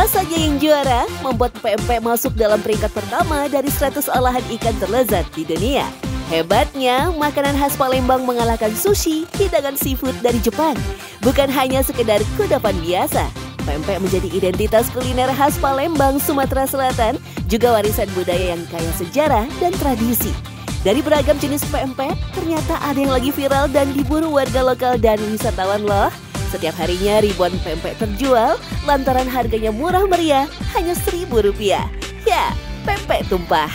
Rasanya yang juara membuat pempek masuk dalam peringkat pertama dari 100 olahan ikan terlezat di dunia. Hebatnya, makanan khas Palembang mengalahkan sushi, hidangan seafood dari Jepang. Bukan hanya sekedar kudapan biasa, pempek menjadi identitas kuliner khas Palembang, Sumatera Selatan, juga warisan budaya yang kaya sejarah dan tradisi. Dari beragam jenis pempek, ternyata ada yang lagi viral dan diburu warga lokal dan wisatawan loh. Setiap harinya ribuan pempek terjual, lantaran harganya murah meriah, hanya Rp1.000. Ya, pempek tumpah.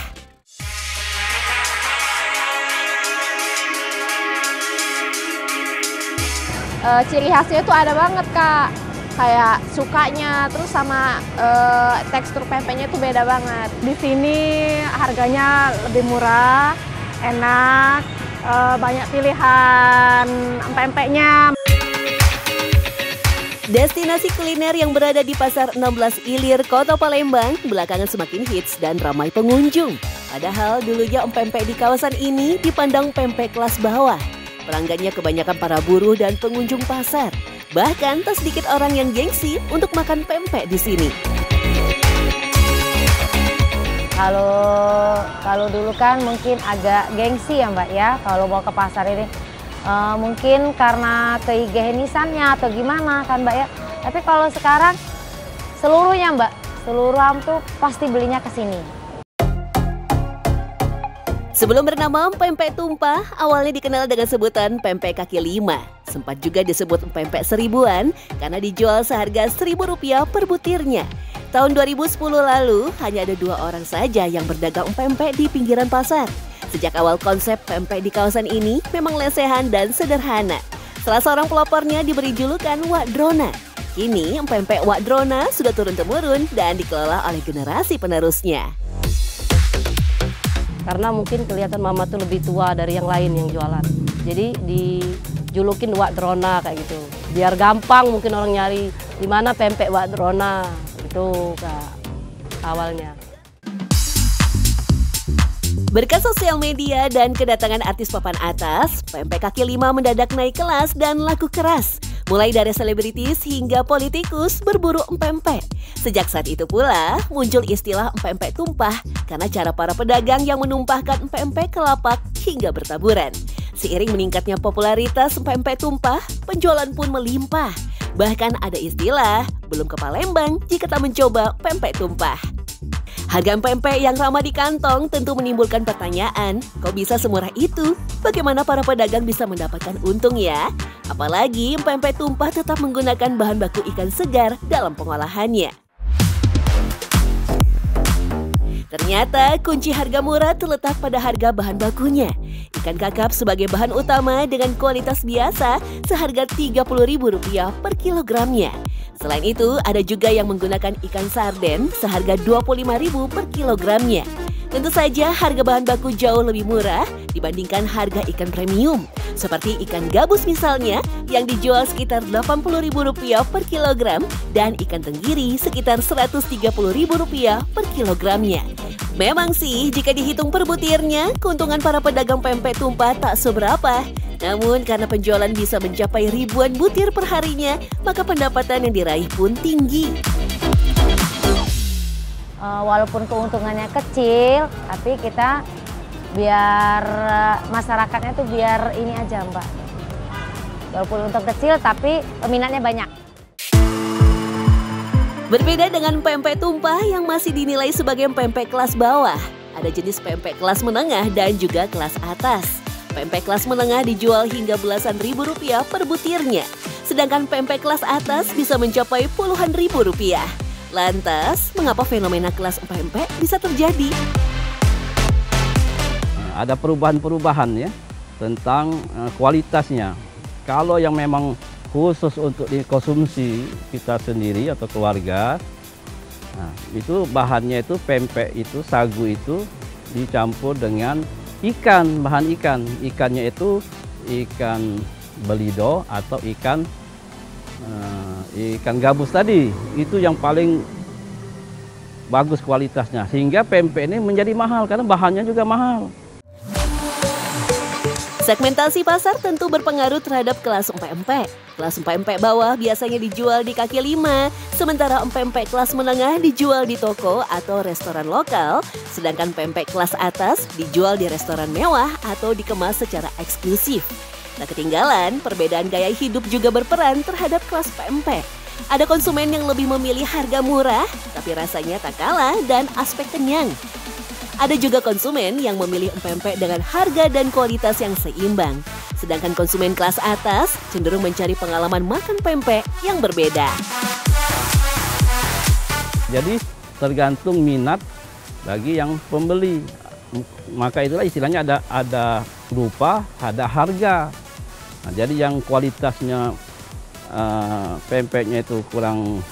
Ciri khasnya itu ada banget Kak, kayak sukanya, terus sama tekstur pempeknya itu beda banget. Di sini harganya lebih murah, enak, banyak pilihan pempeknya. Destinasi kuliner yang berada di Pasar 16 Ilir, Kota Palembang, belakangan semakin hits dan ramai pengunjung. Padahal dulunya pempek di kawasan ini dipandang pempek kelas bawah. Pelanggannya kebanyakan para buruh dan pengunjung pasar. Bahkan tak sedikit orang yang gengsi untuk makan pempek di sini. Kalau dulu kan mungkin agak gengsi ya Mbak ya, kalau mau ke pasar ini. Mungkin karena kehigienisannya atau gimana kan Mbak ya. Tapi kalau sekarang seluruhnya Mbak, seluruh orang tuh pasti belinya ke sini. Sebelum bernama pempek tumpah, awalnya dikenal dengan sebutan pempek kaki lima. Sempat juga disebut pempek seribuan karena dijual seharga Rp1.000 per butirnya. Tahun 2010 lalu, hanya ada 2 orang saja yang berdagang pempek di pinggiran pasar. Sejak awal konsep pempek di kawasan ini memang lesehan dan sederhana. Salah seorang pelopornya diberi julukan Wak Drona. Kini pempek Wak Drona sudah turun-temurun dan dikelola oleh generasi penerusnya. Karena mungkin kelihatan mama tuh lebih tua dari yang lain yang jualan. Jadi dijulukin Wak Drona kayak gitu. Biar gampang mungkin orang nyari di mana pempek Wak Drona. Itu Kak awalnya. Berkat sosial media dan kedatangan artis papan atas, pempek kaki lima mendadak naik kelas dan laku keras. Mulai dari selebritis hingga politikus berburu pempek. Sejak saat itu pula muncul istilah pempek tumpah karena cara para pedagang yang menumpahkan pempek ke lapak hingga bertaburan. Seiring meningkatnya popularitas pempek tumpah, penjualan pun melimpah. Bahkan ada istilah, belum ke Palembang jika tak mencoba pempek tumpah. Harga pempek yang ramah di kantong tentu menimbulkan pertanyaan, kok bisa semurah itu? Bagaimana para pedagang bisa mendapatkan untung ya? Apalagi pempek tumpah tetap menggunakan bahan baku ikan segar dalam pengolahannya. Ternyata kunci harga murah terletak pada harga bahan bakunya. Ikan kakap sebagai bahan utama dengan kualitas biasa seharga Rp30.000 per kilogramnya. Selain itu, ada juga yang menggunakan ikan sarden seharga Rp25.000 per kilogramnya. Tentu saja harga bahan baku jauh lebih murah dibandingkan harga ikan premium. Seperti ikan gabus misalnya yang dijual sekitar Rp80.000 per kilogram dan ikan tenggiri sekitar Rp130.000 per kilogramnya. Memang sih jika dihitung per butirnya, keuntungan para pedagang pempek tumpah tak seberapa. Namun karena penjualan bisa mencapai ribuan butir per harinya, maka pendapatan yang diraih pun tinggi. Walaupun keuntungannya kecil, tapi kita biar masyarakatnya tuh biar ini aja Mbak. Walaupun untung kecil tapi peminatnya banyak. Berbeda dengan pempek tumpah yang masih dinilai sebagai pempek kelas bawah, ada jenis pempek kelas menengah dan juga kelas atas. Pempek kelas menengah dijual hingga belasan ribu rupiah per butirnya, sedangkan pempek kelas atas bisa mencapai puluhan ribu rupiah. Lantas, mengapa fenomena kelas pempek bisa terjadi? Ada perubahan-perubahan ya tentang kualitasnya. Kalau yang memang khusus untuk dikonsumsi kita sendiri atau keluarga, nah, itu bahannya itu pempek itu, sagu itu dicampur dengan ikan, bahan ikan. Ikannya itu ikan belido atau ikan gabus tadi. Itu yang paling bagus kualitasnya. Sehingga pempek ini menjadi mahal karena bahannya juga mahal. Segmentasi pasar tentu berpengaruh terhadap kelas empek-empek. Kelas empek-empek bawah biasanya dijual di kaki lima, sementara empek-empek kelas menengah dijual di toko atau restoran lokal, sedangkan empek-empek kelas atas dijual di restoran mewah atau dikemas secara eksklusif. Tak ketinggalan, perbedaan gaya hidup juga berperan terhadap kelas empek-empek. Ada konsumen yang lebih memilih harga murah, tapi rasanya tak kalah dan aspek kenyang. Ada juga konsumen yang memilih empek-empek dengan harga dan kualitas yang seimbang. Sedangkan konsumen kelas atas cenderung mencari pengalaman makan pempek yang berbeda. Jadi tergantung minat bagi yang pembeli. Maka itulah istilahnya ada rupa, ada harga. Nah, jadi yang kualitasnya pempeknya itu kurang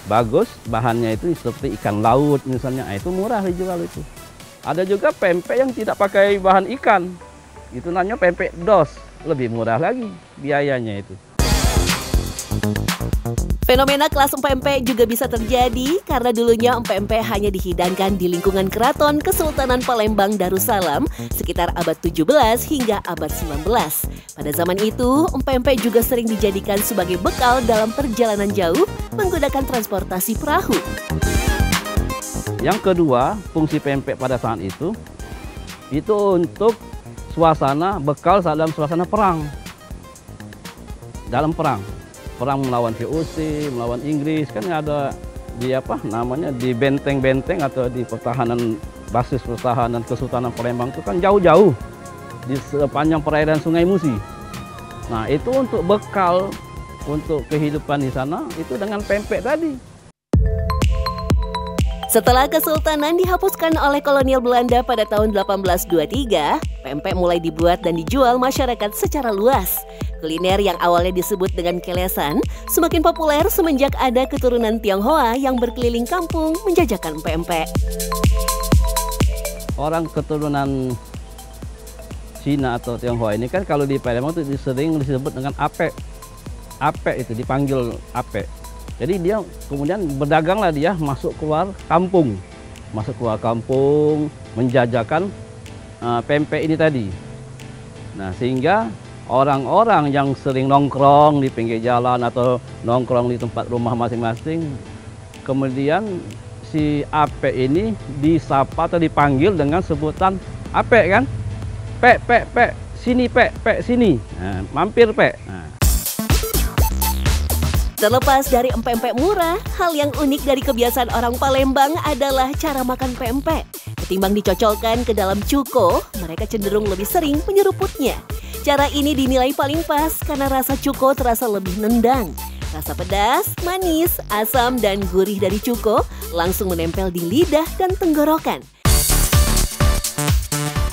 bagus, bahannya itu seperti ikan laut misalnya, itu murah dijual itu. Ada juga pempek yang tidak pakai bahan ikan, itu namanya pempek dos, lebih murah lagi biayanya itu. Fenomena kelas empek-empek juga bisa terjadi karena dulunya empek-empek hanya dihidangkan di lingkungan keraton Kesultanan Palembang Darussalam sekitar abad 17 hingga abad 19. Pada zaman itu, empek-empek juga sering dijadikan sebagai bekal dalam perjalanan jauh menggunakan transportasi perahu. Yang kedua, fungsi pempek pada saat itu untuk suasana bekal dalam suasana perang. Dalam perang melawan VOC, melawan Inggris, kan ada di benteng-benteng atau di pertahanan, basis pertahanan Kesultanan Palembang itu kan jauh-jauh di sepanjang perairan Sungai Musi. Nah, itu untuk bekal untuk kehidupan di sana itu dengan pempek tadi. Setelah Kesultanan dihapuskan oleh kolonial Belanda pada tahun 1823, pempek mulai dibuat dan dijual masyarakat secara luas. Kuliner yang awalnya disebut dengan kelesan semakin populer semenjak ada keturunan Tionghoa yang berkeliling kampung menjajakan pempek. Orang keturunan Cina atau Tionghoa ini kan kalau di Palembang itu sering disebut dengan apek. Apek itu dipanggil apek. Jadi dia kemudian berdaganglah dia masuk keluar kampung. Menjajakan pempek ini tadi. Nah, sehingga orang-orang yang sering nongkrong di pinggir jalan atau nongkrong di tempat rumah masing-masing, kemudian si apek ini disapa atau dipanggil dengan sebutan apek kan? Pek, sini pek, sini. Nah, mampir pek. Nah. Terlepas dari empek-empek murah, hal yang unik dari kebiasaan orang Palembang adalah cara makan pempek. Ketimbang dicocolkan ke dalam cuko, mereka cenderung lebih sering menyeruputnya. Cara ini dinilai paling pas karena rasa cuko terasa lebih nendang. Rasa pedas, manis, asam, dan gurih dari cuko langsung menempel di lidah dan tenggorokan.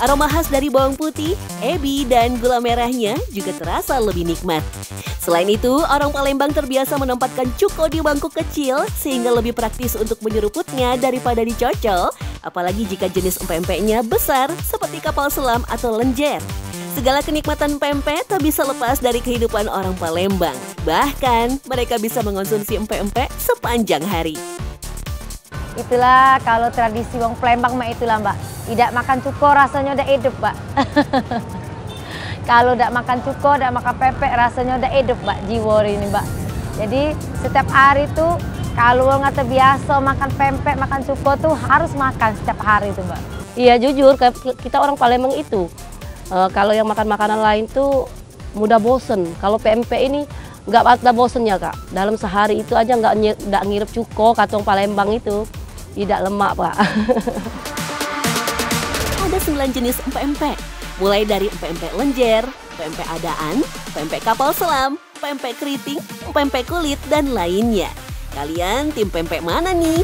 Aroma khas dari bawang putih, ebi, dan gula merahnya juga terasa lebih nikmat. Selain itu, orang Palembang terbiasa menempatkan cuko di bangku kecil sehingga lebih praktis untuk menyeruputnya daripada dicocol, apalagi jika jenis empek-empeknya besar seperti kapal selam atau lenjer. Segala kenikmatan pempek tak bisa lepas dari kehidupan orang Palembang. Bahkan, mereka bisa mengonsumsi empek-empek sepanjang hari. Itulah kalau tradisi wong Palembang itulah Mbak. Tidak makan cuko rasanya udah hidup Mbak. Kalau udah makan cuko, udah makan pempek rasanya udah hidup Mbak, jiwa ini Mbak. Jadi setiap hari tuh kalau nggak terbiasa makan pempek, makan cuko tuh harus makan setiap hari tuh Mbak. Iya jujur, kita orang Palembang itu kalau yang makan makanan lain tuh mudah bosen. Kalau pempek ini nggak ada bosennya Kak. Dalam sehari itu aja nggak ngirup cuko, katong Palembang itu tidak lemak Pak. Ada 9 jenis empek-empek, mulai dari empek-empek lenjer, empek-empek adaan, empek-empek kapal selam, empek-empek keriting, empek-empek kulit, dan lainnya. Kalian tim pempek mana nih?